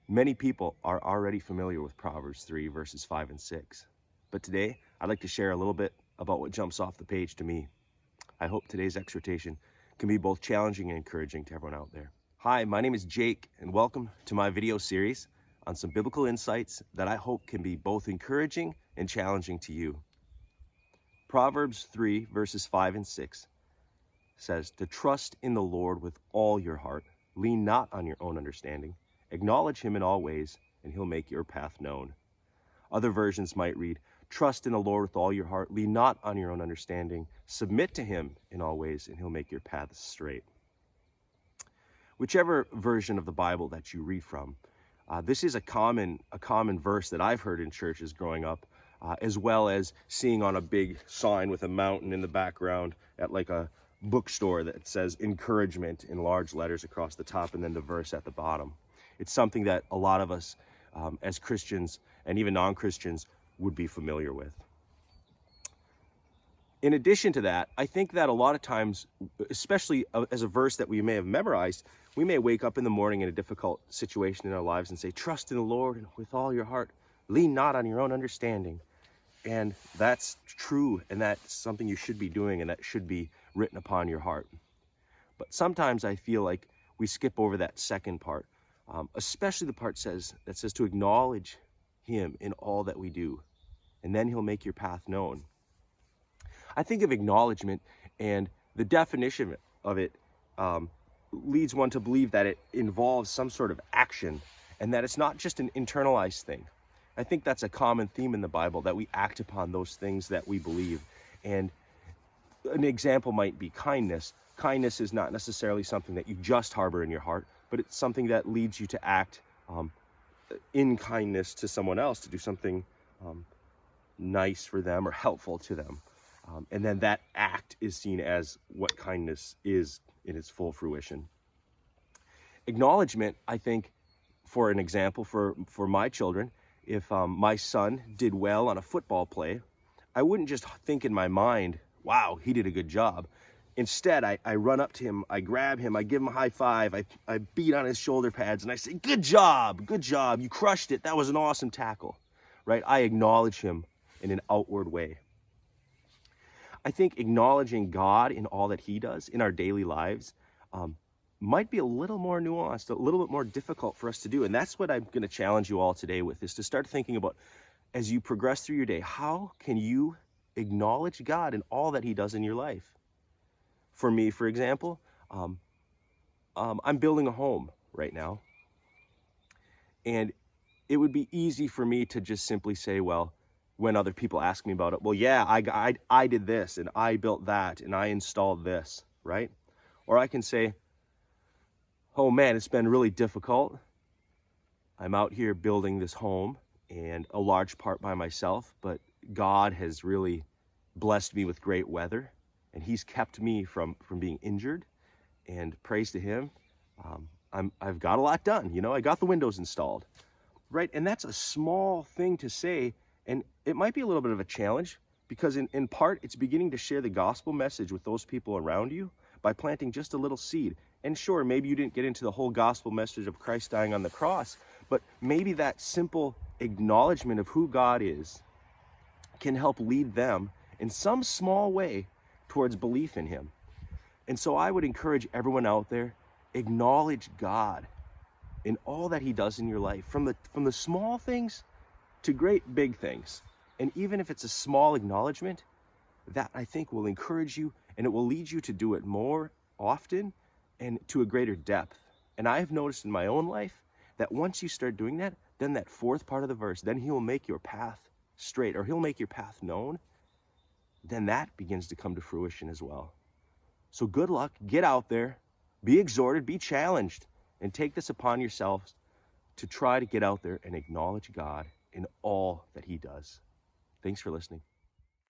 Many people are already familiar with Proverbs 3 verses 5 and 6. But today, I'd like to share a little bit about what jumps off the page to me. I hope today's exhortation can be both challenging and encouraging to everyone out there. Hi, my name is Jake, and welcome to my video series on some biblical insights that I hope can be both encouraging and challenging to you. Proverbs 3 verses 5 and 6 says, "To trust in the Lord with all your heart, lean not on your own understanding. Acknowledge him in all ways, and he'll make your path known." Other versions might read, "Trust in the Lord with all your heart, lean not on your own understanding. Submit to him in all ways, and he'll make your paths straight." Whichever version of the Bible that you read from, this is a common verse that I've heard in churches growing up, as well as seeing on a big sign with a mountain in the background at like a bookstore that says encouragement in large letters across the top and then the verse at the bottom. It's something that a lot of us as Christians and even non-Christians would be familiar with. In addition to that, I think that a lot of times, especially as a verse that we may have memorized, we may wake up in the morning in a difficult situation in our lives and say, "Trust in the Lord with all your heart, lean not on your own understanding." And that's true, and that's something you should be doing, and that should be written upon your heart. But sometimes I feel like we skip over that second part, especially the part that says to acknowledge him in all that we do, and then he'll make your path known. I think of acknowledgement, and the definition of it leads one to believe that it involves some sort of action, and that it's not just an internalized thing. I think that's a common theme in the Bible, that we act upon those things that we believe. And an example might be kindness. Kindness is not necessarily something that you just harbor in your heart, but it's something that leads you to act in kindness to someone else, to do something nice for them or helpful to them. And then that act is seen as what kindness is in its full fruition. Acknowledgement, I think, for an example, for my children, if my son did well on a football play, I wouldn't just think in my mind, "Wow, he did a good job." Instead, I run up to him, I grab him, I give him a high five, I beat on his shoulder pads, and I say, good job, you crushed it, that was an awesome tackle," right? I acknowledge him in an outward way. I think acknowledging God in all that he does in our daily lives might be a little more nuanced, a little bit more difficult for us to do. And that's what I'm going to challenge you all today with, is to start thinking about, as you progress through your day, how can you acknowledge God in all that he does in your life? For me, for example, I'm building a home right now. And it would be easy for me to just simply say, well, when other people ask me about it, well, yeah, I did this, and I built that, and I installed this, right? Or I can say, "Oh man, it's been really difficult. I'm out here building this home, and a large part by myself, but God has really blessed me with great weather, and he's kept me from being injured, and praise to him, I've got a lot done. I got the windows installed," right? And that's a small thing to say, and it might be a little bit of a challenge, because in part, it's beginning to share the gospel message with those people around you by planting just a little seed. And sure, maybe you didn't get into the whole gospel message of Christ dying on the cross, but maybe that simple acknowledgement of who God is can help lead them in some small way towards belief in him. And so I would encourage everyone out there, acknowledge God in all that he does in your life, from the small things to great big things. And even if it's a small acknowledgement, that I think will encourage you, and it will lead you to do it more often and to a greater depth. And I've noticed in my own life that once you start doing that, then that fourth part of the verse, then he will make your path straight, or he'll make your path known, then that begins to come to fruition as well. So good luck, get out there, be exhorted, be challenged, and take this upon yourselves to try to get out there and acknowledge God in all that he does. Thanks for listening.